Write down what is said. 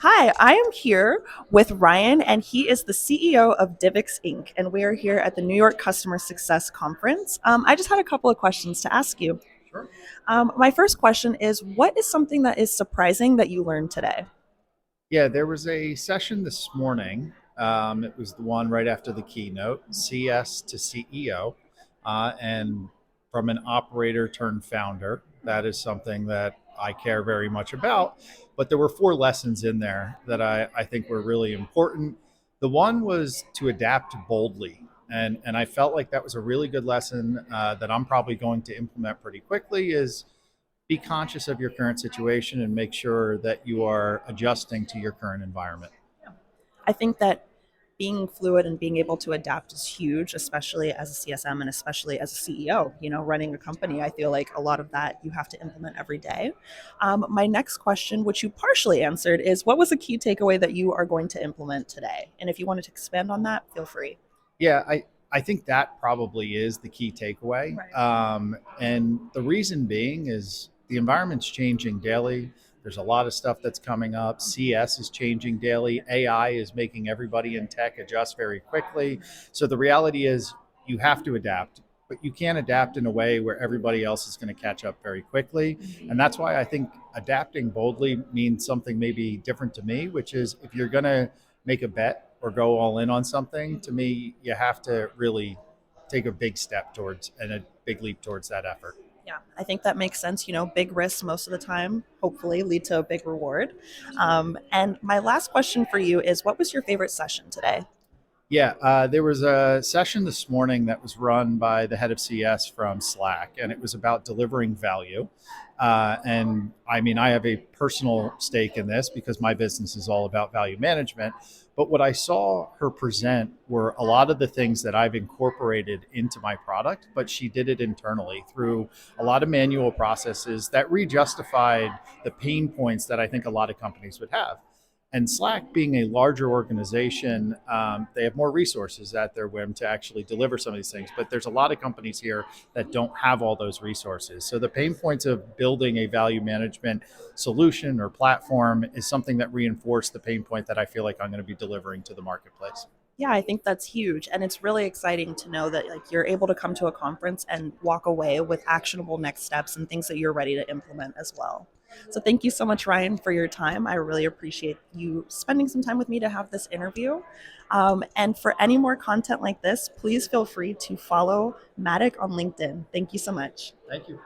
Hi, I am here with Ryan, and he is the CEO of DIVACS Inc., and we are here at the New York Customer Success Conference. I just had a couple of questions to ask you. Sure. My first question is, what is something that is surprising that you learned today? Yeah, there was a session this morning. It was the one right after the keynote, CS to CEO, and from an operator turned founder. That is something that I care very much about. But there were four lessons in there that I think were really important. The one was to adapt boldly. And I felt like that was a really good lesson that I'm probably going to implement pretty quickly is be conscious of your current situation and make sure that you are adjusting to your current environment. I think that being fluid and being able to adapt is huge, especially as a CSM and especially as a CEO. Running a company, I feel like a lot of that you have to implement every day. My next question, which you partially answered, is what was a key takeaway that you are going to implement today? And if you wanted to expand on that, feel free. Yeah, I think that probably is the key takeaway. Right. And the reason being is the environment's changing daily. There's a lot of stuff that's coming up. CS is changing daily. AI is making everybody in tech adjust very quickly. So the reality is you have to adapt, but you can't adapt in a way where everybody else is going to catch up very quickly. And that's why I think adapting boldly means something maybe different to me, which is if you're going to make a bet or go all in on something, to me, you have to really take a big step towards and a big leap towards that effort. Yeah, I think that makes sense. Big risks most of the time, hopefully, lead to a big reward. And my last question for you is what was your favorite session today? Yeah, there was a session this morning that was run by the head of CS from Slack, and it was about delivering value. And I mean, I have a personal stake in this because my business is all about value management. But what I saw her present were a lot of the things that I've incorporated into my product, but she did it internally through a lot of manual processes that rejustified the pain points that I think a lot of companies would have. And Slack, being a larger organization, they have more resources at their whim to actually deliver some of these things. But there's a lot of companies here that don't have all those resources. So the pain points of building a value management solution or platform is something that reinforced the pain point that I feel like I'm going to be delivering to the marketplace. Yeah, I think that's huge. And it's really exciting to know that like you're able to come to a conference and walk away with actionable next steps and things that you're ready to implement as well. So thank you so much, Ryan, for your time. I really appreciate you spending some time with me to have this interview. And for any more content like this, please feel free to follow Matic on LinkedIn. Thank you so much. Thank you.